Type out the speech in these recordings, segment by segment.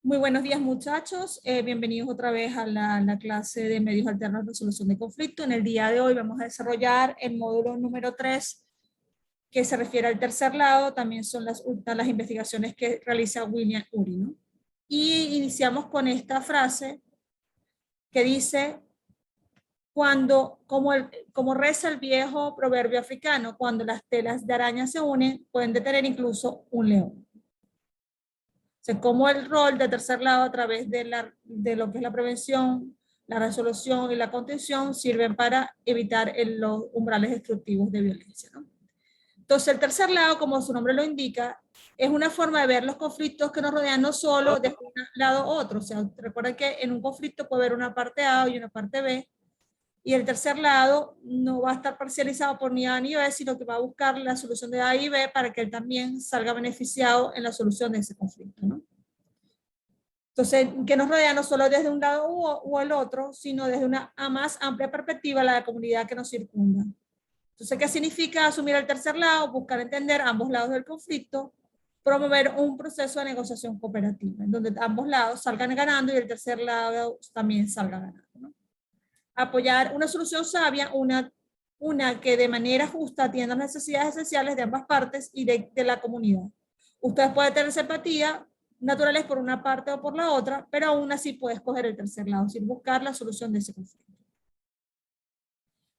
Muy buenos días, muchachos. Bienvenidos otra vez a la clase de medios alternos de resolución de conflicto. En el día de hoy vamos a desarrollar el módulo número 3, que se refiere al tercer lado. También son las investigaciones que realiza William Ury, ¿no? Y iniciamos con esta frase que dice, como reza el viejo proverbio africano, cuando las telas de araña se unen, pueden detener incluso un león. O sea, cómo el rol de tercer lado a través de lo que es la prevención, la resolución y la contención sirven para evitar los umbrales destructivos de violencia, ¿no? Entonces, el tercer lado, como su nombre lo indica, es una forma de ver los conflictos que nos rodean no solo de un lado a otro. O sea, recuerden que en un conflicto puede haber una parte A y una parte B, y el tercer lado no va a estar parcializado por ni A ni B, sino que va a buscar la solución de A y B para que él también salga beneficiado en la solución de ese conflicto, ¿no? Entonces, que nos rodea no solo desde un lado o el otro, sino desde una más amplia perspectiva la comunidad que nos circunda. Entonces, ¿qué significa asumir el tercer lado? Buscar entender ambos lados del conflicto, promover un proceso de negociación cooperativa, en donde ambos lados salgan ganando y el tercer lado también salga ganando, ¿no? Apoyar una solución sabia, una que de manera justa atienda las necesidades esenciales de ambas partes y de la comunidad. Ustedes pueden tener simpatía naturales por una parte o por la otra, pero aún así puede escoger el tercer lado, sin buscar la solución de ese conflicto.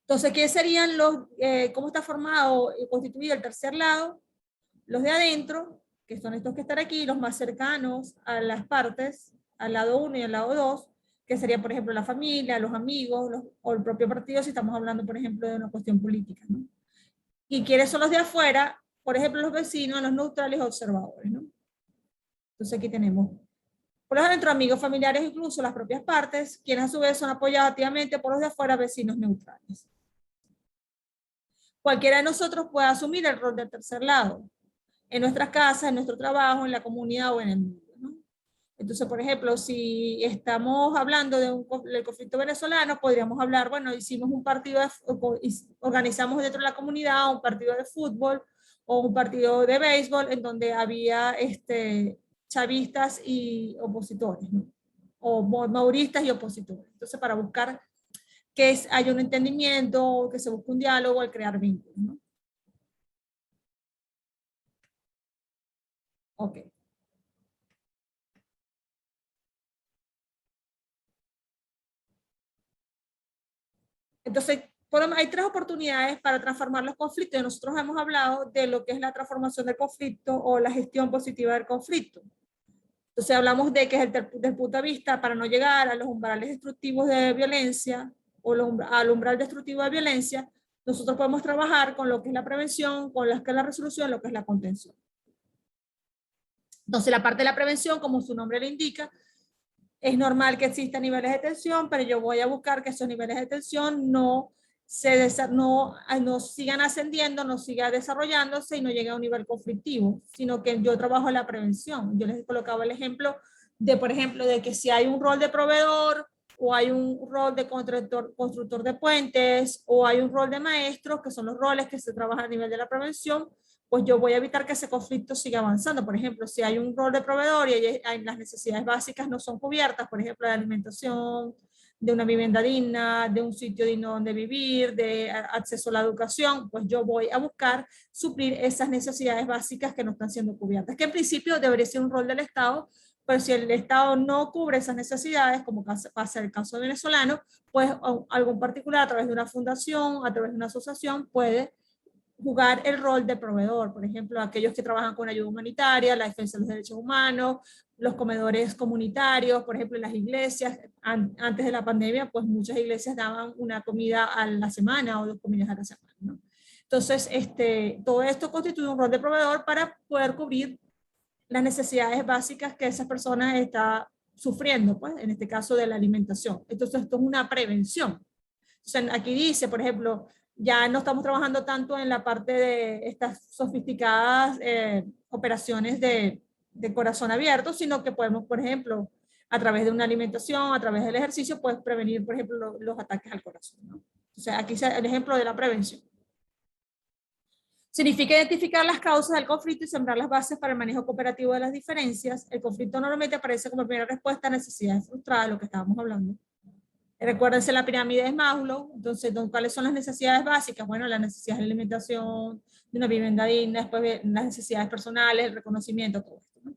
Entonces, ¿qué serían cómo está formado y constituido el tercer lado? Los de adentro, que son estos que están aquí, los más cercanos a las partes, al lado 1 y al lado 2, que sería, por ejemplo, la familia, los amigos, o el propio partido, si estamos hablando, por ejemplo, de una cuestión política, ¿no? ¿Y quiénes son los de afuera? Por ejemplo, los vecinos, los neutrales observadores, ¿no? Entonces aquí tenemos, por ejemplo, entre amigos, familiares, incluso las propias partes, quienes a su vez son apoyados activamente por los de afuera, vecinos neutrales. Cualquiera de nosotros puede asumir el rol del tercer lado, en nuestras casas, en nuestro trabajo, en la comunidad o en el mundo, ¿no? Entonces, por ejemplo, si estamos hablando del conflicto venezolano, podríamos hablar, bueno, hicimos un partido, organizamos dentro de la comunidad un partido de fútbol o un partido de béisbol en donde había chavistas y opositores, ¿no? O mauristas y opositores. Entonces, para buscar que haya un entendimiento, que se busque un diálogo al crear vínculos, ¿no? Ok. Entonces, hay tres oportunidades para transformar los conflictos. Nosotros hemos hablado de lo que es la transformación del conflicto o la gestión positiva del conflicto. Entonces hablamos de que es del punto de vista para no llegar a los umbrales destructivos de violencia o al umbral destructivo de violencia, nosotros podemos trabajar con lo que es la prevención, con lo que es la resolución, lo que es la contención. Entonces la parte de la prevención, como su nombre lo indica, es normal que existan niveles de tensión, pero yo voy a buscar que esos niveles de tensión no sigan ascendiendo, no sigan desarrollándose y no lleguen a un nivel conflictivo, sino que yo trabajo en la prevención. Yo les colocaba el ejemplo de, por ejemplo, de que si hay un rol de proveedor o hay un rol de constructor de puentes o hay un rol de maestro, que son los roles que se trabajan a nivel de la prevención, pues yo voy a evitar que ese conflicto siga avanzando. Por ejemplo, si hay un rol de proveedor y las necesidades básicas no son cubiertas, por ejemplo, de alimentación, de una vivienda digna, de un sitio digno donde vivir, de acceso a la educación, pues yo voy a buscar suplir esas necesidades básicas que no están siendo cubiertas, que en principio debería ser un rol del Estado, pero si el Estado no cubre esas necesidades, como pasa el caso venezolano, pues algún particular a través de una fundación, a través de una asociación, puede jugar el rol de proveedor, por ejemplo, aquellos que trabajan con ayuda humanitaria, la defensa de los derechos humanos, los comedores comunitarios, por ejemplo, en las iglesias, antes de la pandemia, pues muchas iglesias daban una comida a la semana o 2 comidas a la semana, ¿no? Entonces, todo esto constituye un rol de proveedor para poder cubrir las necesidades básicas que esas personas están sufriendo, pues, en este caso de la alimentación. Entonces, esto es una prevención. Entonces, aquí dice, por ejemplo, ya no estamos trabajando tanto en la parte de estas sofisticadas operaciones de corazón abierto, sino que podemos, por ejemplo, a través de una alimentación, a través del ejercicio, puedes prevenir, por ejemplo, los ataques al corazón, ¿no? O sea, aquí el ejemplo de la prevención. O Significa identificar las causas del conflicto y sembrar las bases para el manejo cooperativo de las diferencias. El conflicto normalmente aparece como primera respuesta a necesidades frustradas, lo que estábamos hablando. Recuérdense la pirámide de Maslow. Entonces, ¿cuáles son las necesidades básicas? Bueno, las necesidades de alimentación, de una vivienda digna, después las necesidades personales, el reconocimiento, todo esto, ¿no?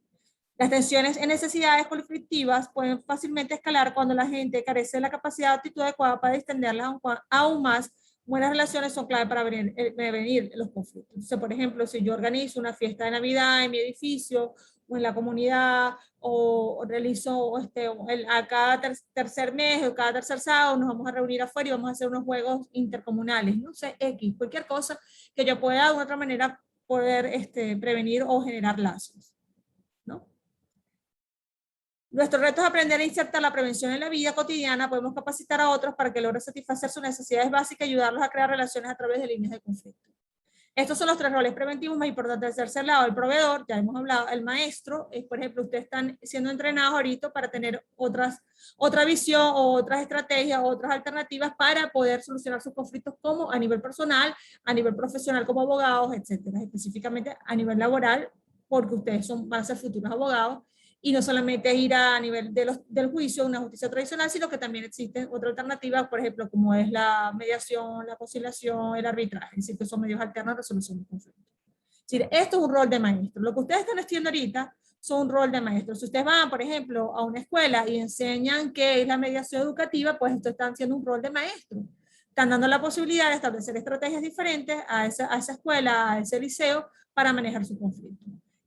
Las tensiones en necesidades conflictivas pueden fácilmente escalar cuando la gente carece de la capacidad o actitud adecuada para extenderlas aún más. Buenas relaciones son clave para prevenir los conflictos. Entonces, por ejemplo, si yo organizo una fiesta de Navidad en mi edificio o en la comunidad, o realizo a cada tercer mes o cada tercer sábado nos vamos a reunir afuera y vamos a hacer unos juegos intercomunales, no sé, X, cualquier cosa que yo pueda de otra manera poder prevenir o generar lazos, ¿no? Nuestro reto es aprender a insertar la prevención en la vida cotidiana. Podemos capacitar a otros para que logren satisfacer sus necesidades básicas y ayudarlos a crear relaciones a través de líneas de conflicto. Estos son los 3 roles preventivos más importantes del tercer lado. El proveedor, ya hemos hablado, el maestro, por ejemplo, ustedes están siendo entrenados ahorita para tener otra visión o otras estrategias, otras alternativas para poder solucionar sus conflictos como a nivel personal, a nivel profesional como abogados, etcétera, específicamente a nivel laboral, porque ustedes van a ser futuros abogados, y no solamente ir a nivel del juicio, una justicia tradicional, sino que también existen otras alternativas, por ejemplo, como es la mediación, la conciliación, el arbitraje, es decir, que son medios alternos de resolución de conflictos. Es decir, esto es un rol de maestro. Lo que ustedes están estudiando ahorita son un rol de maestro. Si ustedes van, por ejemplo, a una escuela y enseñan qué es la mediación educativa, pues esto están haciendo un rol de maestro. Están dando la posibilidad de establecer estrategias diferentes a esa escuela, a ese liceo, para manejar su conflicto.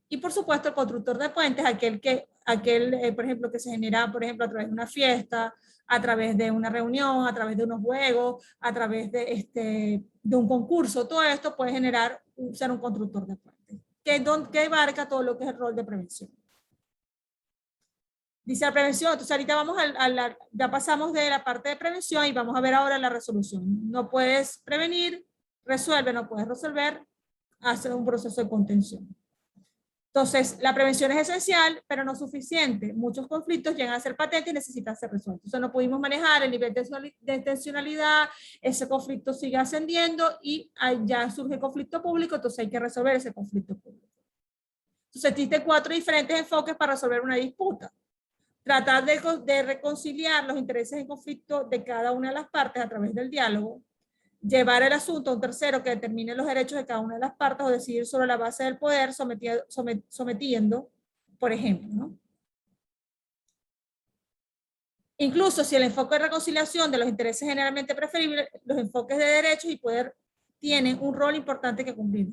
Y por supuesto el constructor de puentes, por ejemplo, que se genera, por ejemplo, a través de una fiesta, a través de una reunión, a través de unos juegos, a través de un concurso, todo esto puede ser un constructor de puentes, que abarca todo lo que es el rol de prevención. Dice la prevención, entonces ahorita vamos ya pasamos de la parte de prevención y vamos a ver ahora la resolución. No puedes prevenir, resuelve, no puedes resolver, hace un proceso de contención. Entonces, la prevención es esencial, pero no suficiente. Muchos conflictos llegan a ser patentes y necesitan ser resueltos. Entonces, no pudimos manejar el nivel de tensionalidad, ese conflicto sigue ascendiendo y ya surge conflicto público, entonces hay que resolver ese conflicto público. Entonces, existen 4 diferentes enfoques para resolver una disputa. Tratar de reconciliar los intereses en conflicto de cada una de las partes a través del diálogo, llevar el asunto a un tercero que determine los derechos de cada una de las partes o decidir sobre la base del poder sometiendo, por ejemplo, ¿no? Incluso si el enfoque de reconciliación de los intereses generalmente preferibles, los enfoques de derechos y poder tienen un rol importante que cumplir,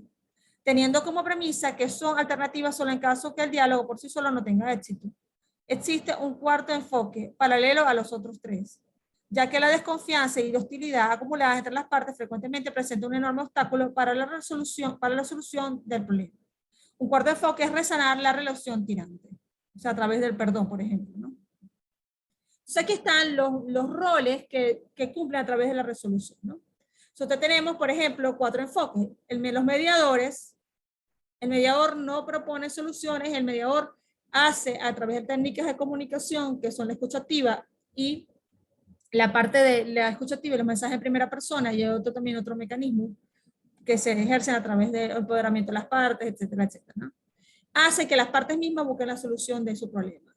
teniendo como premisa que son alternativas solo en caso que el diálogo por sí solo no tenga éxito. Existe un cuarto enfoque paralelo a los otros 3, ya que la desconfianza y hostilidad acumuladas entre las partes frecuentemente presenta un enorme obstáculo para la solución del problema. Un cuarto enfoque es resanar la relación tirante, o sea, a través del perdón, por ejemplo, ¿no? Entonces aquí están los roles que cumplen a través de la resolución, ¿no? Entonces tenemos, por ejemplo, 4 enfoques. Los mediadores, el mediador no propone soluciones, el mediador hace a través de técnicas de comunicación que son la escucha activa y la parte de la escucha activa y los mensajes en primera persona, y hay también otro mecanismo que se ejercen a través del empoderamiento de las partes, etcétera, etcétera, ¿no? Hace que las partes mismas busquen la solución de su problema.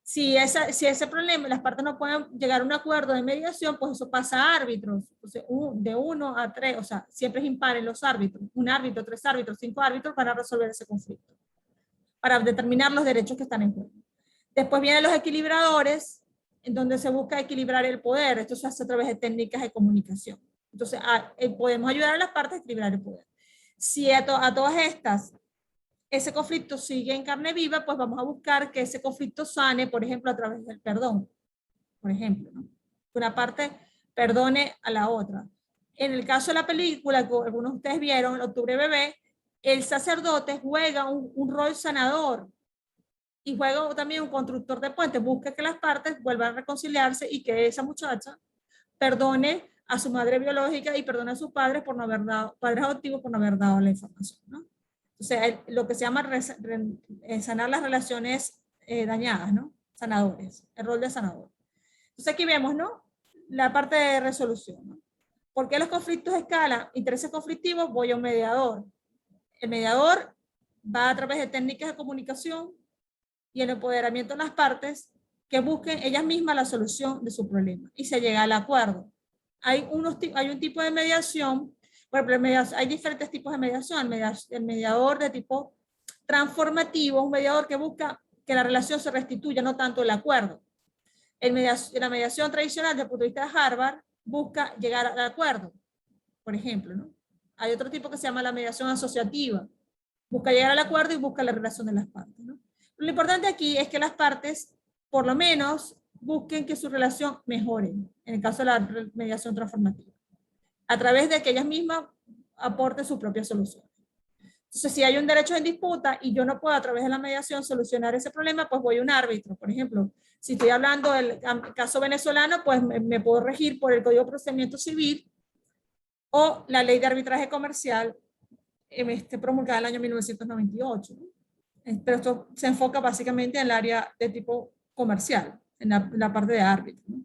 Si ese problema, las partes no pueden llegar a un acuerdo de mediación, pues eso pasa a árbitros. Entonces, de 1 a 3, o sea, siempre es impar en los árbitros. Un árbitro, 3 árbitros, 5 árbitros para resolver ese conflicto, para determinar los derechos que están en juego. Después vienen los equilibradores, en donde se busca equilibrar el poder. Esto se hace a través de técnicas de comunicación. Entonces, podemos ayudar a las partes a equilibrar el poder. Si a todas estas ese conflicto sigue en carne viva, pues vamos a buscar que ese conflicto sane, por ejemplo, a través del perdón. Por ejemplo, ¿no? Una parte perdone a la otra. En el caso de la película, que algunos de ustedes vieron, Octubre Bebé, el sacerdote juega un rol sanador y juega también un constructor de puentes. Busca que las partes vuelvan a reconciliarse y que esa muchacha perdone a su madre biológica y perdone a sus padres por no haber dado, padres adoptivos por no haber dado la información, ¿no? O sea, lo que se llama sanar las relaciones dañadas, ¿no? Sanadores, el rol de sanador. Entonces aquí vemos, ¿no? La parte de resolución, ¿no? ¿Por qué los conflictos escalan? Intereses conflictivos, voy a un mediador. El mediador va a través de técnicas de comunicación y el empoderamiento de las partes que busquen ellas mismas la solución de su problema y se llega al acuerdo. Hay un tipo de mediación, por ejemplo, hay diferentes tipos de mediación. El mediador de tipo transformativo, un mediador que busca que la relación se restituya, no tanto el acuerdo. La mediación tradicional desde el punto de vista de Harvard busca llegar al acuerdo, por ejemplo, ¿no? Hay otro tipo que se llama la mediación asociativa, busca llegar al acuerdo y busca la relación de las partes, ¿no? Lo importante aquí es que las partes, por lo menos, busquen que su relación mejore, en el caso de la mediación transformativa, a través de que ellas mismas aporten su propia solución. Entonces, si hay un derecho en disputa y yo no puedo a través de la mediación solucionar ese problema, pues voy a un árbitro. Por ejemplo, si estoy hablando del caso venezolano, pues me puedo regir por el Código de Procedimiento Civil o la Ley de Arbitraje Comercial promulgada en el año 1998. ¿No? Pero esto se enfoca básicamente en el área de tipo comercial, en la parte de árbitro. ¿No?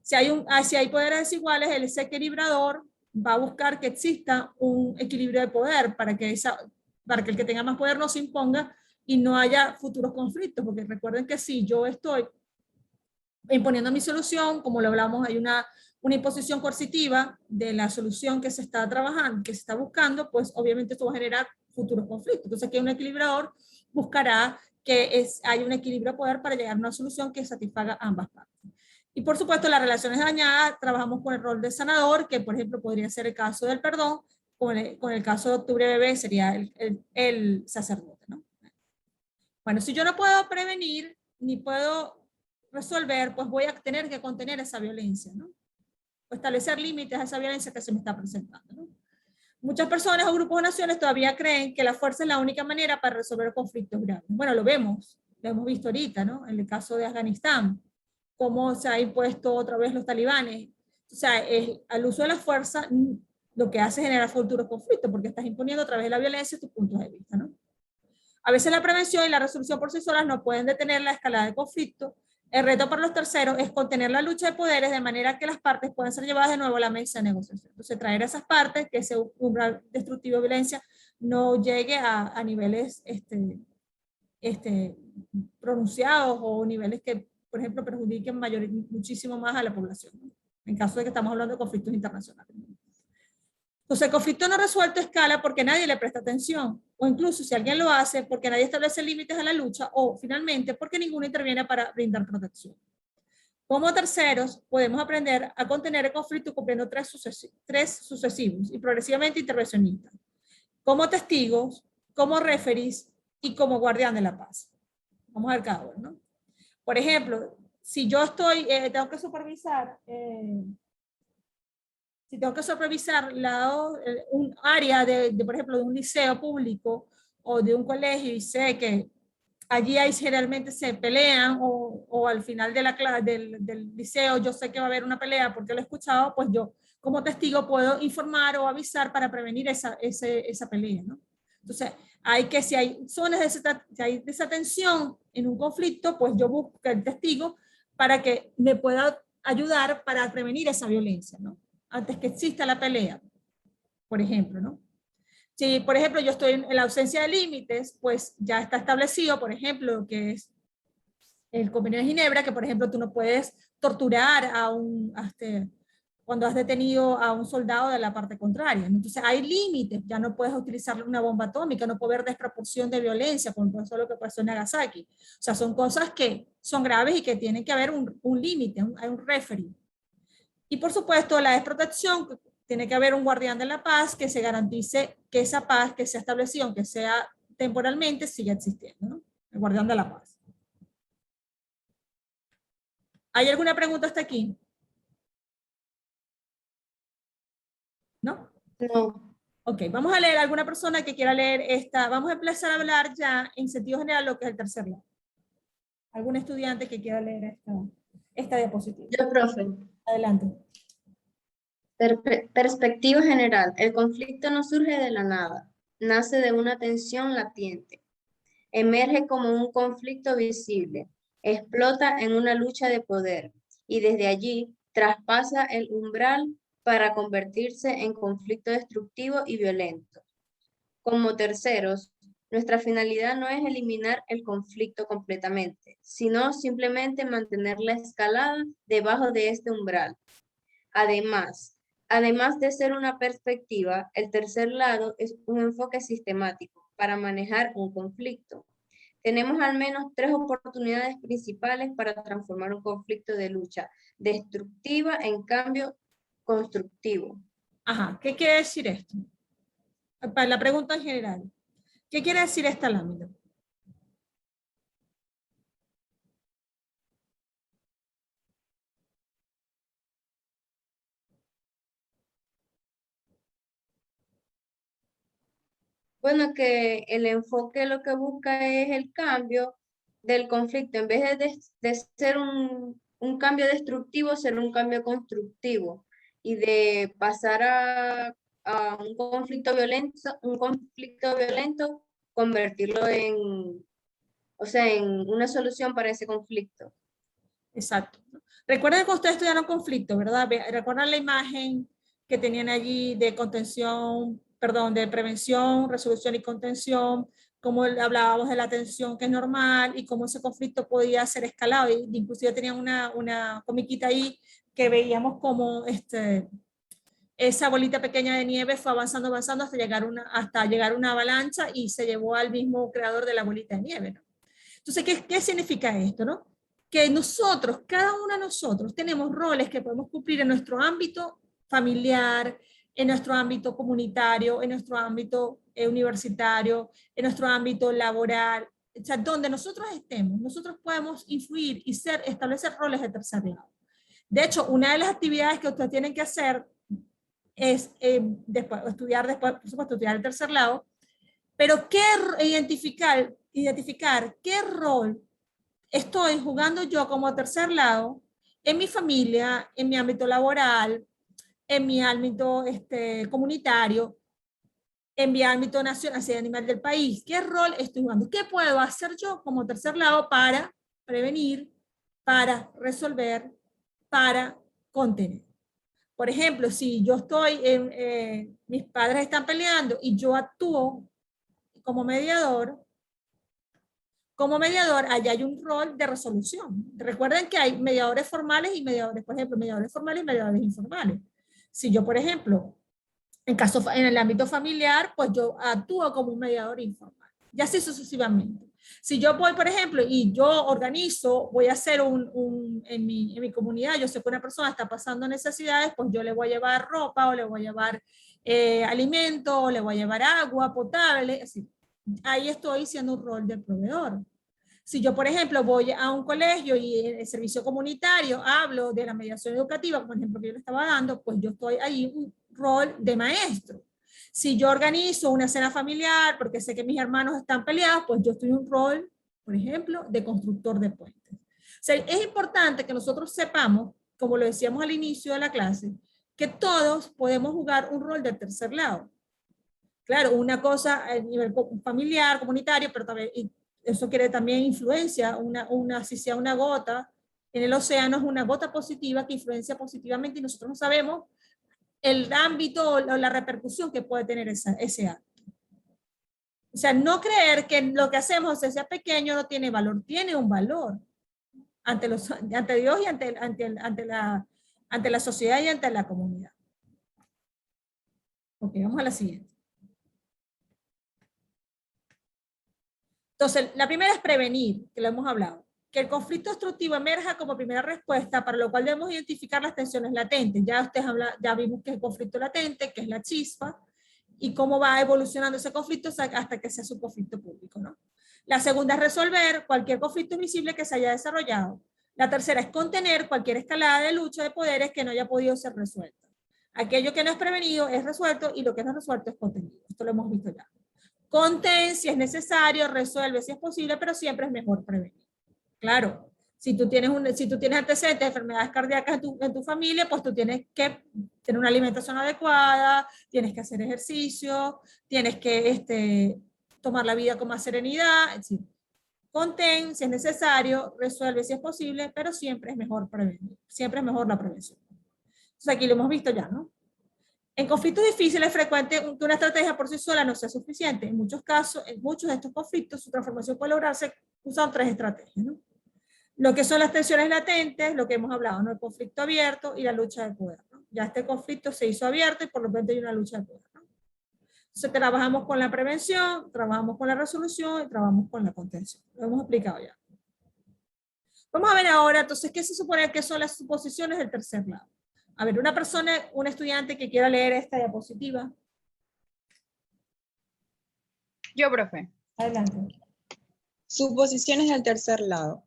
Si hay poderes desiguales, el equilibrador va a buscar que exista un equilibrio de poder para que el que tenga más poder no se imponga y no haya futuros conflictos, porque recuerden que si yo estoy imponiendo mi solución, como lo hablamos, hay una imposición coercitiva de la solución que se está trabajando, que se está buscando, pues obviamente esto va a generar futuros conflictos. Entonces aquí un equilibrador buscará que haya un equilibrio de poder para llegar a una solución que satisfaga a ambas partes. Y por supuesto, las relaciones dañadas, trabajamos con el rol de sanador, que por ejemplo podría ser el caso del perdón, con el caso de Octubre Bebé sería el sacerdote, ¿no? Bueno, si yo no puedo prevenir, ni puedo resolver, pues voy a tener que contener esa violencia, ¿no? O establecer límites a esa violencia que se me está presentando, ¿no? Muchas personas o grupos de naciones todavía creen que la fuerza es la única manera para resolver conflictos graves. Bueno, lo hemos visto ahorita, ¿no? En el caso de Afganistán, cómo se ha impuesto otra vez los talibanes. O sea, al uso de la fuerza lo que hace es generar futuros conflictos, porque estás imponiendo a través de la violencia tus puntos de vista, ¿no? A veces la prevención y la resolución por sí solas no pueden detener la escalada de conflicto. El reto para los terceros es contener la lucha de poderes de manera que las partes puedan ser llevadas de nuevo a la mesa de negociación. Entonces, traer a esas partes que ese umbral destructivo de violencia no llegue a niveles pronunciados o niveles que, por ejemplo, perjudiquen muchísimo más a la población, ¿no? En caso de que estamos hablando de conflictos internacionales. Entonces, el conflicto no resuelto escala porque nadie le presta atención, o incluso si alguien lo hace, porque nadie establece límites a la lucha, o finalmente porque ninguno interviene para brindar protección. Como terceros, podemos aprender a contener el conflicto cumpliendo tres sucesivos y progresivamente intervencionistas. Como testigos, como referees y como guardián de la paz. Vamos a ver cada uno, ¿no? Por ejemplo, si yo tengo que supervisar... si tengo que supervisar un área por ejemplo, de un liceo público o de un colegio y sé que allí generalmente se pelean o al final de del liceo yo sé que va a haber una pelea porque lo he escuchado, pues yo como testigo puedo informar o avisar para prevenir esa pelea, ¿no? Entonces, si hay zonas si hay desatención en un conflicto, pues yo busco el testigo para que me pueda ayudar para prevenir esa violencia, ¿no? Antes que exista la pelea, por ejemplo, ¿no? Si, por ejemplo, yo estoy en la ausencia de límites, pues ya está establecido, por ejemplo, lo que es el Convenio de Ginebra, que, por ejemplo, tú no puedes torturar cuando has detenido a un soldado de la parte contraria. Entonces, hay límites, ya no puedes utilizar una bomba atómica, no puede haber desproporción de violencia, como pasó lo que pasó en Nagasaki. O sea, son cosas que son graves y que tienen que haber un límite, hay un referee. Y por supuesto, la desprotección, tiene que haber un guardián de la paz que se garantice que esa paz que se ha establecido, aunque sea temporalmente, siga existiendo, ¿no? El guardián de la paz. ¿Hay alguna pregunta hasta aquí? ¿No? No. Ok, vamos a leer alguna persona que quiera leer esta. Vamos a empezar a hablar ya en sentido general lo que es el tercer lado. ¿Algún estudiante que quiera leer esta diapositiva? Yo, profe. Adelante. Perspectiva general. El conflicto no surge de la nada, nace de una tensión latente. Emerge como un conflicto visible, explota en una lucha de poder y desde allí traspasa el umbral para convertirse en conflicto destructivo y violento. como terceros, nuestra finalidad no es eliminar el conflicto completamente, sino simplemente mantener la escalada debajo de este umbral. Además de ser una perspectiva, el tercer lado es un enfoque sistemático para manejar un conflicto. Tenemos al menos 3 oportunidades principales para transformar un conflicto de lucha destructiva en cambio constructivo. Ajá, ¿qué quiere decir esto? Para la pregunta en general. ¿Qué quiere decir esta lámina? Bueno, que el enfoque lo que busca es el cambio del conflicto. En vez de ser un cambio destructivo, ser un cambio constructivo. Y de pasar a un conflicto violento, convertirlo o sea, en una solución para ese conflicto. Exacto. Recuerden que ustedes estudiaron conflicto, ¿verdad? Recuerdan la imagen que tenían allí de contención, perdón, de prevención, resolución y contención, cómo hablábamos de la tensión que es normal y cómo ese conflicto podía ser escalado. Y inclusive tenían una comiquita ahí que veíamos como esa bolita pequeña de nieve fue avanzando, avanzando hasta llegar a una avalancha y se llevó al mismo creador de la bolita de nieve, ¿no? Entonces, ¿qué significa esto, no? Que nosotros, cada uno de nosotros, tenemos roles que podemos cumplir en nuestro ámbito familiar, en nuestro ámbito comunitario, en nuestro ámbito universitario, en nuestro ámbito laboral, o sea, donde nosotros estemos, nosotros podemos influir y establecer roles de tercer lado. De hecho, una de las actividades que ustedes tienen que hacer es estudiar después, por supuesto, estudiar el tercer lado, pero identificar qué rol estoy jugando yo como tercer lado en mi familia, en mi ámbito laboral, en mi ámbito comunitario, en mi ámbito nacional, a nivel del país. ¿Qué rol estoy jugando? ¿Qué puedo hacer yo como tercer lado para prevenir, para resolver, para contener? Por ejemplo, si yo mis padres están peleando y yo actúo como mediador, allá hay un rol de resolución. Recuerden que hay mediadores formales y mediadores, por ejemplo, mediadores formales y mediadores informales. Si yo, por ejemplo, en el ámbito familiar, pues yo actúo como un mediador informal. Y así sucesivamente. Si yo voy, por ejemplo, y yo organizo, voy a hacer en mi comunidad, yo sé que una persona está pasando necesidades, pues yo le voy a llevar ropa o le voy a llevar alimento o le voy a llevar agua potable. Así. Ahí estoy siendo un rol de proveedor. Si yo, por ejemplo, voy a un colegio y en el servicio comunitario hablo de la mediación educativa, como el ejemplo que yo le estaba dando, pues yo estoy ahí un rol de maestro. Si yo organizo una cena familiar porque sé que mis hermanos están peleados, pues yo estoy en un rol, por ejemplo, de constructor de puentes. O sea, es importante que nosotros sepamos, como lo decíamos al inicio de la clase, que todos podemos jugar un rol de tercer lado. Claro, una cosa a nivel familiar, comunitario, pero también eso quiere también influencia, si sea una gota en el océano, es una gota positiva que influencia positivamente y nosotros no sabemos el ámbito o la repercusión que puede tener ese acto. O sea, no creer que lo que hacemos, sea pequeño, no tiene valor, tiene un valor ante Dios y ante la sociedad y ante la comunidad. Ok, vamos a la siguiente. Entonces, la primera es prevenir, que lo hemos hablado. Que el conflicto destructivo emerja como primera respuesta, para lo cual debemos identificar las tensiones latentes. Ya vimos que es el conflicto latente, que es la chispa, y cómo va evolucionando ese conflicto hasta que sea su conflicto público, ¿no? La segunda es resolver cualquier conflicto invisible que se haya desarrollado. La tercera es contener cualquier escalada de lucha de poderes que no haya podido ser resuelta. Aquello que no es prevenido es resuelto y lo que no es resuelto es contenido. Esto lo hemos visto ya. Contén si es necesario, resuelve si es posible, pero siempre es mejor prevenir. Claro, si tú tienes antecedentes de enfermedades cardíacas en tu familia, pues tú tienes que tener una alimentación adecuada, tienes que hacer ejercicio, tienes que tomar la vida con más serenidad, etc. Contén si es necesario, resuelve si es posible, pero siempre es mejor prevenir, siempre es mejor la prevención. Entonces aquí lo hemos visto ya, ¿no? En conflictos difíciles es frecuente que una estrategia por sí sola no sea suficiente. En muchos casos, en muchos de estos conflictos, su transformación puede lograrse usando 3 estrategias, ¿no? Lo que son las tensiones latentes, lo que hemos hablado, ¿no? El conflicto abierto y la lucha de poder, ¿no? Ya este conflicto se hizo abierto y por lo tanto hay una lucha de poder, ¿no? Entonces trabajamos con la prevención, trabajamos con la resolución y trabajamos con la contención. Lo hemos explicado ya. Vamos a ver ahora, entonces, ¿qué se supone que son las suposiciones del tercer grado? A ver, una persona, un estudiante que quiera leer esta diapositiva. Yo, profe. Adelante. Suposiciones del tercer lado.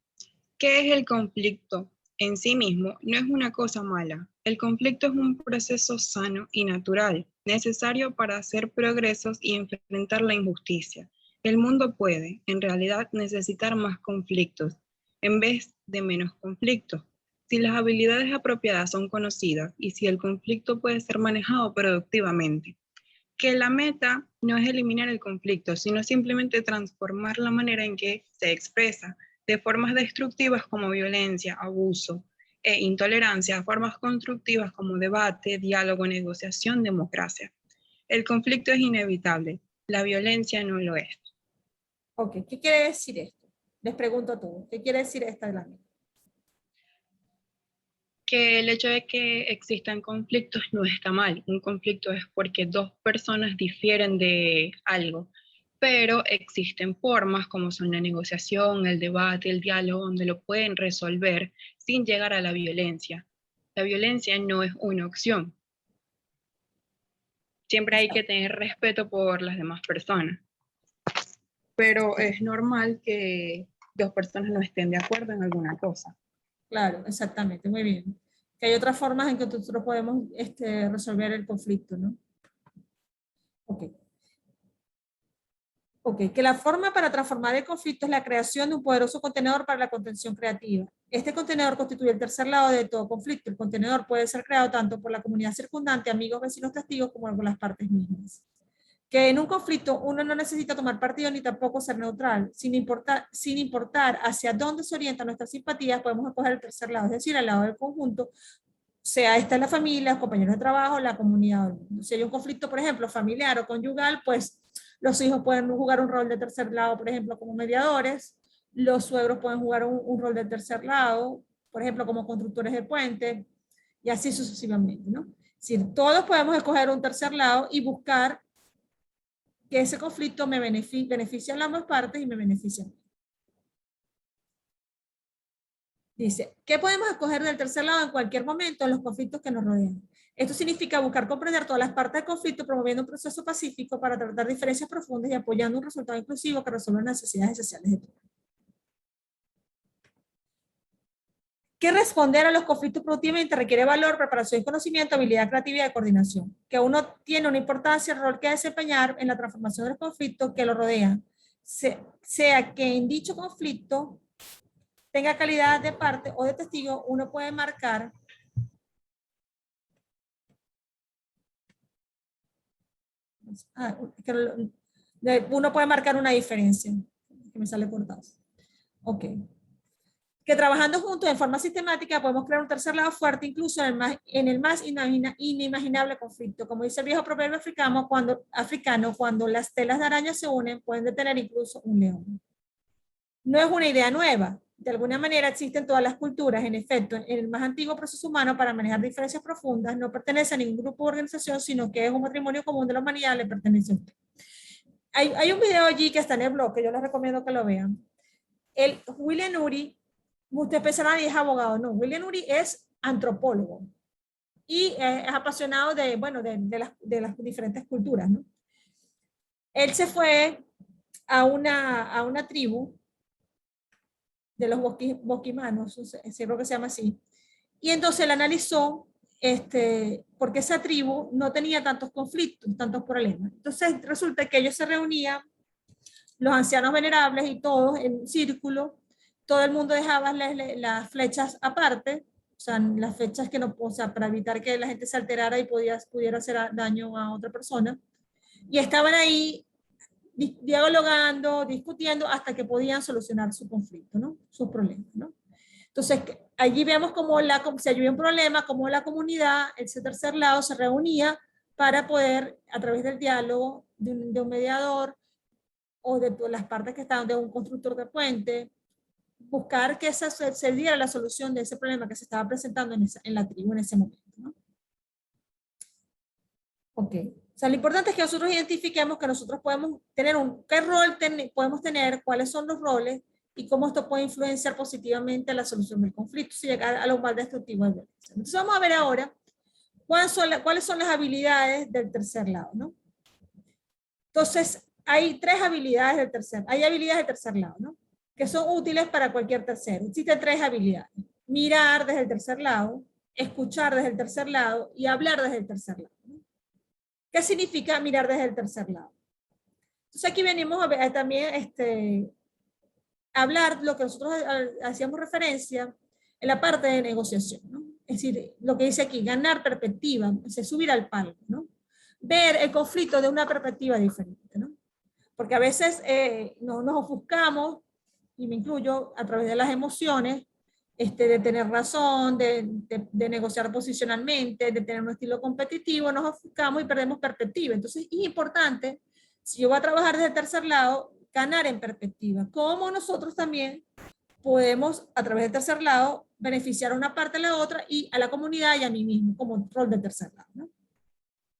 ¿Qué es el conflicto? En sí mismo no es una cosa mala. El conflicto es un proceso sano y natural, necesario para hacer progresos y enfrentar la injusticia. El mundo puede, en realidad, necesitar más conflictos, en vez de menos conflictos. Si las habilidades apropiadas son conocidas y si el conflicto puede ser manejado productivamente. Que la meta no es eliminar el conflicto, sino simplemente transformar la manera en que se expresa de formas destructivas como violencia, abuso e intolerancia a formas constructivas como debate, diálogo, negociación, democracia. El conflicto es inevitable, la violencia no lo es. Ok, ¿qué quiere decir esto? Les pregunto a todos, ¿qué quiere decir esta de la meta? Que el hecho de que existan conflictos no está mal. Un conflicto es porque dos personas difieren de algo, pero existen formas como son la negociación, el debate, el diálogo, donde lo pueden resolver sin llegar a la violencia. La violencia no es una opción. Siempre hay que tener respeto por las demás personas. Pero es normal que dos personas no estén de acuerdo en alguna cosa. Claro, exactamente, muy bien. Que hay otras formas en que nosotros podemos resolver el conflicto, ¿no? Ok. Ok, que la forma para transformar el conflicto es la creación de un poderoso contenedor para la contención creativa. Este contenedor constituye el tercer lado de todo conflicto. El contenedor puede ser creado tanto por la comunidad circundante, amigos, vecinos, testigos, como por las partes mismas. Que en un conflicto uno no necesita tomar partido ni tampoco ser neutral. Sin importar hacia dónde se orientan nuestras simpatías, podemos escoger el tercer lado, es decir, el lado del conjunto, sea esta es la familia, los compañeros de trabajo, la comunidad. Si hay un conflicto, por ejemplo, familiar o conyugal, pues los hijos pueden jugar un rol de tercer lado, por ejemplo, como mediadores. Los suegros pueden jugar un rol de tercer lado, por ejemplo, como constructores de puente, y así sucesivamente, ¿no? Es decir, todos podemos escoger un tercer lado y buscar que ese conflicto me beneficie a las dos partes y me beneficie a mí. Dice, ¿qué podemos escoger del tercer lado en cualquier momento en los conflictos que nos rodean? Esto significa buscar comprender todas las partes del conflicto, promoviendo un proceso pacífico para tratar diferencias profundas y apoyando un resultado inclusivo que resuelva las necesidades esenciales de todos. ¿Qué responder a los conflictos productivamente requiere valor, preparación y conocimiento, habilidad, creatividad y coordinación? Que uno tiene una importancia, el rol que desempeñar en la transformación de los conflictos que lo rodean, sea que en dicho conflicto tenga calidad de parte o de testigo, uno puede marcar uno puede marcar una diferencia, que me sale cortado. Ok. Que trabajando juntos en forma sistemática podemos crear un tercer lado fuerte, incluso en el más inimaginable conflicto. Como dice el viejo proverbio africano, cuando las telas de araña se unen, pueden detener incluso un león. No es una idea nueva. De alguna manera existen todas las culturas. En efecto, en el más antiguo proceso humano para manejar diferencias profundas no pertenece a ningún grupo o organización, sino que es un patrimonio común de la humanidad, le pertenece a usted. Hay un video allí que está en el blog, que yo les recomiendo que lo vean. William Ury, usted pensará que es abogado, no, William Ury es antropólogo y es apasionado de las diferentes culturas, ¿no? Él se fue a una tribu de los bosquimanos, creo que se llama así, y entonces él analizó porque esa tribu no tenía tantos conflictos, tantos problemas. Entonces resulta que ellos se reunían, los ancianos venerables y todos en un círculo, todo el mundo dejaba las flechas aparte, o sea, las flechas que no, o sea, para evitar que la gente se alterara y pudiera hacer daño a otra persona, y estaban ahí dialogando, discutiendo hasta que podían solucionar su conflicto, ¿no? Sus problemas, ¿no? Entonces, allí vemos cómo si había un problema, cómo la comunidad, ese tercer lado, se reunía para poder, a través del diálogo de un mediador o de las partes que están, de un constructor de puente, buscar que se diera la solución de ese problema que se estaba presentando en la tribu en ese momento, ¿no? Ok. O sea, lo importante es que nosotros identifiquemos que nosotros podemos tener qué rol podemos tener, cuáles son los roles y cómo esto puede influenciar positivamente la solución del conflicto si llegar a lo más destructivo de violencia. Entonces vamos a ver ahora cuáles son las habilidades del tercer lado, ¿no? Entonces, hay habilidades del tercer lado, ¿no? Que son útiles para cualquier tercero. Existen 3 habilidades. Mirar desde el tercer lado, escuchar desde el tercer lado y hablar desde el tercer lado, ¿no? ¿Qué significa mirar desde el tercer lado? Entonces aquí venimos a ver también hablar lo que nosotros hacíamos referencia en la parte de negociación, ¿no? Es decir, lo que dice aquí, ganar perspectiva, es subir al palco, ¿no? Ver el conflicto de una perspectiva diferente, ¿no? Porque a veces nos ofuscamos, y me incluyo, a través de las emociones, de tener razón, de negociar posicionalmente, de tener un estilo competitivo, nos ofuscamos y perdemos perspectiva. Entonces es importante, si yo voy a trabajar desde el tercer lado, ganar en perspectiva. Cómo nosotros también podemos, a través del tercer lado, beneficiar a una parte a la otra y a la comunidad y a mí mismo, como rol del tercer lado, ¿no?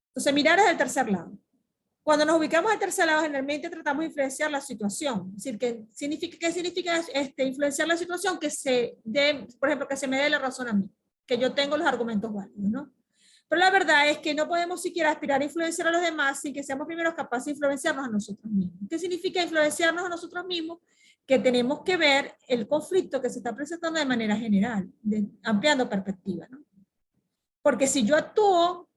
Entonces, mirar desde el tercer lado. Cuando nos ubicamos al tercer lado, generalmente tratamos de influenciar la situación. Es decir, ¿qué significa influenciar la situación? Que se dé, por ejemplo, que se me dé la razón a mí, que yo tengo los argumentos válidos, ¿no? Pero la verdad es que no podemos siquiera aspirar a influenciar a los demás sin que seamos primero capaces de influenciarnos a nosotros mismos. ¿Qué significa influenciarnos a nosotros mismos? Que tenemos que ver el conflicto que se está presentando de manera general, ampliando perspectiva, ¿no? Porque si yo actúo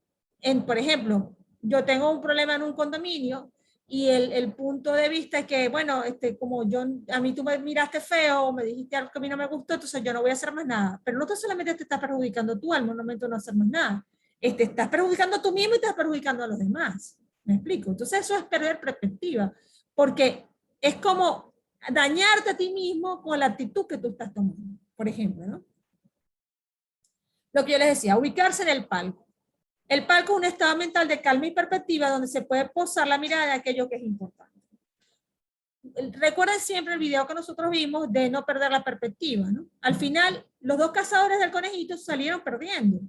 por ejemplo, yo tengo un problema en un condominio y el punto de vista es que, bueno, como a mí tú me miraste feo o me dijiste algo que a mí no me gustó, entonces yo no voy a hacer más nada. Pero no solamente te estás perjudicando tú al momento de no hacer más nada. Estás perjudicando tú mismo y estás perjudicando a los demás. ¿Me explico? Entonces eso es perder perspectiva, porque es como dañarte a ti mismo con la actitud que tú estás tomando, por ejemplo, ¿no? Lo que yo les decía, ubicarse en el palco. El palco es un estado mental de calma y perspectiva donde se puede posar la mirada de aquello que es importante. Recuerden siempre el video que nosotros vimos de no perder la perspectiva, ¿no? Al final, los 2 cazadores del conejito salieron perdiendo.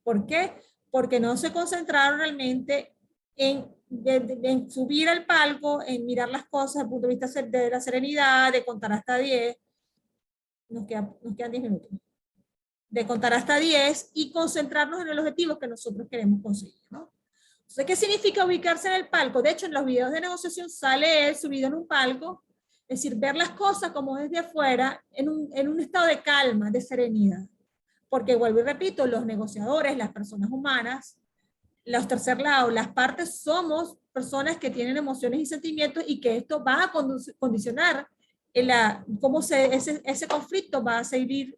¿Por qué? Porque no se concentraron realmente en subir al palco, en mirar las cosas desde el punto de vista de la serenidad, de contar hasta 10. Nos quedan 10 minutos. De contar hasta 10 y concentrarnos en el objetivo que nosotros queremos conseguir, ¿no? Entonces, ¿qué significa ubicarse en el palco? De hecho, en los videos de negociación sale él subido en un palco, es decir, ver las cosas como desde afuera, en un estado de calma, de serenidad. Porque, vuelvo y repito, los negociadores, las personas humanas, los tercer lados, las partes, somos personas que tienen emociones y sentimientos y que esto va a condicionar cómo ese conflicto va a seguir,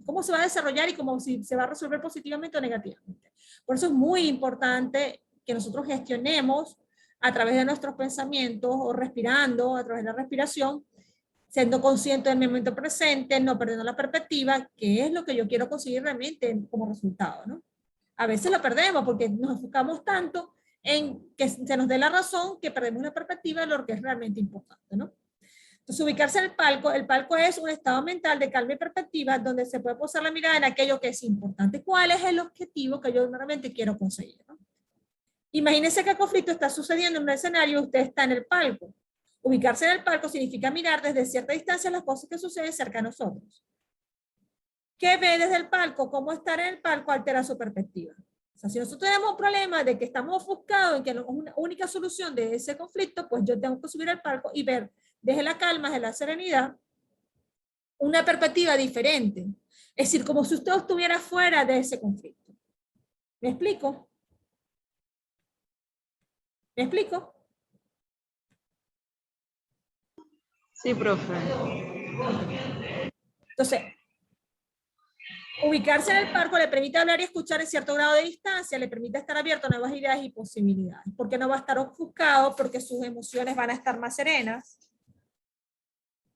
cómo se va a desarrollar y cómo se va a resolver positivamente o negativamente. Por eso es muy importante que nosotros gestionemos a través de nuestros pensamientos o respirando a través de la respiración, siendo consciente del momento presente, no perdiendo la perspectiva, que es lo que yo quiero conseguir realmente como resultado, ¿no? A veces lo perdemos porque nos enfocamos tanto en que se nos dé la razón que perdemos la perspectiva de lo que es realmente importante, ¿no? Entonces, ubicarse en el palco es un estado mental de calma y perspectiva donde se puede posar la mirada en aquello que es importante. ¿Cuál es el objetivo que yo realmente quiero conseguir, ¿no? Imagínense que el conflicto está sucediendo en un escenario y usted está en el palco. Ubicarse en el palco significa mirar desde cierta distancia las cosas que suceden cerca de nosotros. ¿Qué ve desde el palco? ¿Cómo estar en el palco altera su perspectiva? O sea, si nosotros tenemos un problema de que estamos ofuscados en que no es una única solución de ese conflicto, pues yo tengo que subir al palco y ver desde la calma, desde la serenidad, una perspectiva diferente. Es decir, como si usted estuviera fuera de ese conflicto. ¿Me explico? ¿Me explico? Sí, profe. Entonces, ubicarse en el palco le permite hablar y escuchar en cierto grado de distancia, le permite estar abierto a nuevas ideas y posibilidades, porque no va a estar ofuscado, porque sus emociones van a estar más serenas.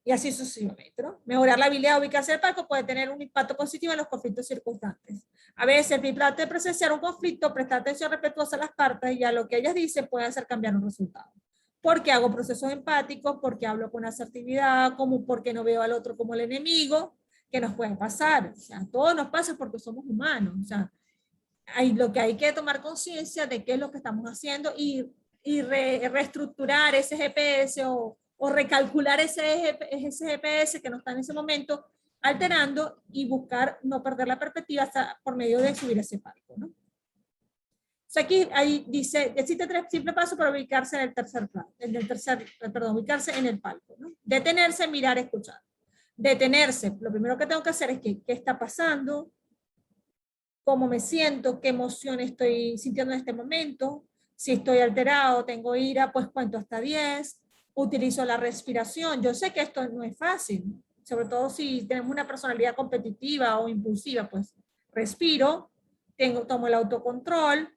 Y así sucesivamente, ¿no? Mejorar la habilidad de ubicarse en el palco puede tener un impacto positivo en los conflictos circunstantes. A veces, el de presenciar un conflicto, prestar atención respetuosa a las partes y a lo que ellas dicen puede hacer cambiar un resultado. Porque hago procesos empáticos, porque hablo con asertividad, como porque no veo al otro como el enemigo, que nos puede pasar. O sea, todo nos pasa porque somos humanos. O sea, lo que hay que tomar conciencia de qué es lo que estamos haciendo y reestructurar ese GPS o recalcular ese GPS que no está en ese momento alterando y buscar no perder la perspectiva hasta por medio de subir ese palco, ¿no? O sea, aquí ahí dice, existe 3 simples pasos para ubicarse en el tercer plano, ubicarse en el palco, ¿no? Detenerse, mirar, escuchar. Detenerse, lo primero que tengo que hacer es qué está pasando, cómo me siento, qué emoción estoy sintiendo en este momento, si estoy alterado, tengo ira, pues cuento hasta 10, utilizo la respiración. Yo sé que esto no es fácil, sobre todo si tenemos una personalidad competitiva o impulsiva, pues respiro, tomo el autocontrol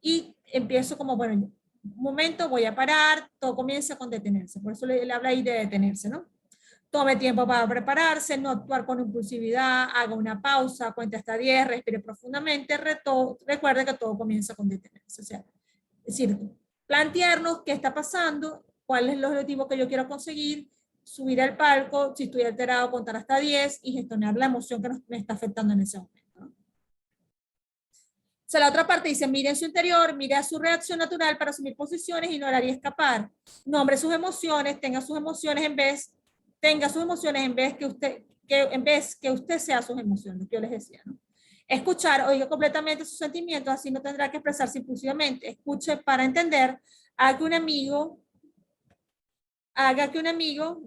y empiezo como, bueno, un momento, voy a parar, todo comienza con detenerse, por eso le habla ahí de detenerse, ¿no? Tome tiempo para prepararse, no actuar con impulsividad, haga una pausa, cuente hasta 10, respire profundamente, recuerde que todo comienza con detenerse. O sea, es decir, plantearnos qué está pasando, cuál es el objetivo que yo quiero conseguir, subir al palco, si estoy alterado, contar hasta 10 y gestionar la emoción que me está afectando en ese momento, ¿no? O sea, la otra parte dice, mire en su interior, mire a su reacción natural para asumir posiciones, ignorar y escapar. Nombre sus emociones, tenga sus emociones en vez que usted sea sus emociones, que yo les decía, ¿no? Escuchar, oiga completamente sus sentimientos, así no tendrá que expresarse impulsivamente. Escuche para entender, haga que un amigo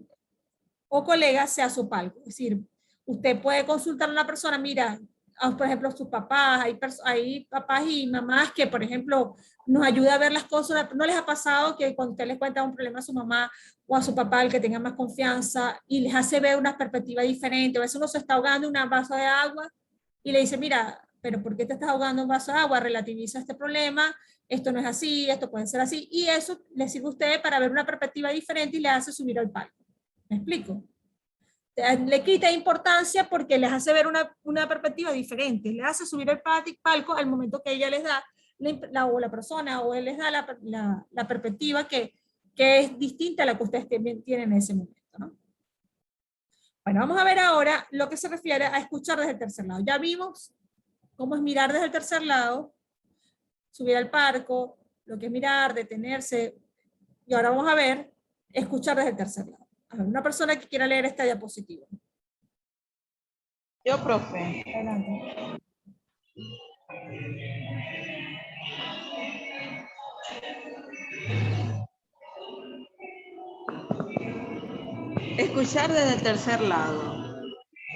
o colega sea su palco. Es decir, usted puede consultar a una persona, mira, por ejemplo, sus papás, hay papás y mamás que, por ejemplo, nos ayuda a ver las cosas. ¿No les ha pasado que cuando usted les cuenta un problema a su mamá o a su papá, el que tenga más confianza, y les hace ver una perspectiva diferente? A veces uno se está ahogando en un vaso de agua y le dice, mira, pero ¿por qué te estás ahogando en un vaso de agua? Relativiza este problema, esto no es así, esto puede ser así, y eso le sirve a usted para ver una perspectiva diferente y le hace subir al palco. ¿Me explico? Le quita importancia porque les hace ver una perspectiva diferente, le hace subir el palco al momento que ella les da, o la persona, o él les da la perspectiva que es distinta a la que ustedes tienen en ese momento, ¿no? Bueno, vamos a ver ahora lo que se refiere a escuchar desde el tercer lado. Ya vimos cómo es mirar desde el tercer lado, subir al palco, lo que es mirar, detenerse, y ahora vamos a ver escuchar desde el tercer lado. A ver, una persona que quiera leer esta diapositiva. Yo, profe. Adelante. Escuchar desde el tercer lado.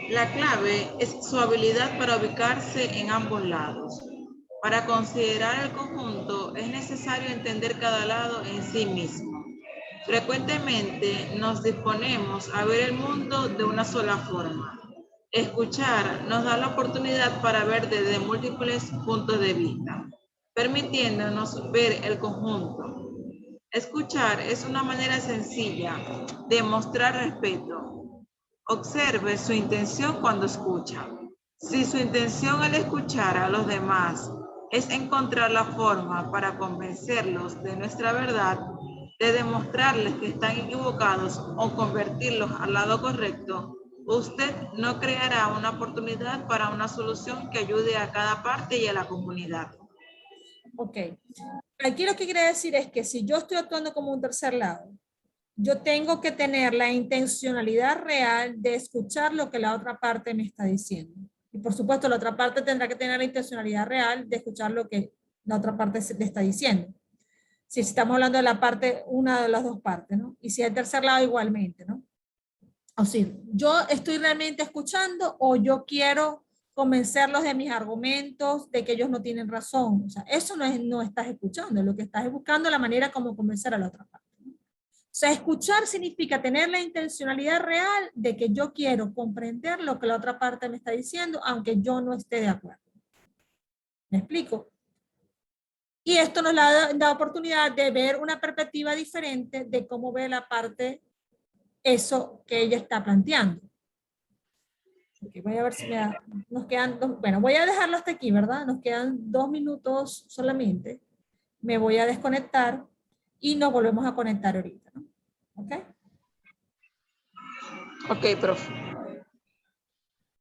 La clave es su habilidad para ubicarse en ambos lados. Para considerar el conjunto es necesario entender cada lado en sí mismo. Frecuentemente nos disponemos a ver el mundo de una sola forma. Escuchar nos da la oportunidad para ver desde múltiples puntos de vista, permitiéndonos ver el conjunto. Escuchar es una manera sencilla de mostrar respeto. Observe su intención cuando escucha. Si su intención al escuchar a los demás es encontrar la forma para convencerlos de nuestra verdad, de demostrarles que están equivocados o convertirlos al lado correcto, usted no creará una oportunidad para una solución que ayude a cada parte y a la comunidad. Ok. Aquí lo que quiere decir es que si yo estoy actuando como un tercer lado, yo tengo que tener la intencionalidad real de escuchar lo que la otra parte me está diciendo. Y por supuesto, la otra parte tendrá que tener la intencionalidad real de escuchar lo que la otra parte le está diciendo. Si estamos hablando de la parte, una de las dos partes, ¿no? Y si el tercer lado igualmente, ¿no? O sea, yo estoy realmente escuchando o yo quiero convencerlos de mis argumentos, de que ellos no tienen razón. O sea, eso no estás escuchando, lo que estás es buscando la manera como convencer a la otra parte. O sea, escuchar significa tener la intencionalidad real de que yo quiero comprender lo que la otra parte me está diciendo, aunque yo no esté de acuerdo. ¿Me explico? Y esto nos da oportunidad de ver una perspectiva diferente de cómo ve la parte eso que ella está planteando. Ok, voy a ver si me da, nos quedan bueno, voy a dejarlo hasta aquí, ¿verdad? Nos quedan 2 minutos solamente. Me voy a desconectar y nos volvemos a conectar ahorita, ¿no? ¿Ok? Ok, profe.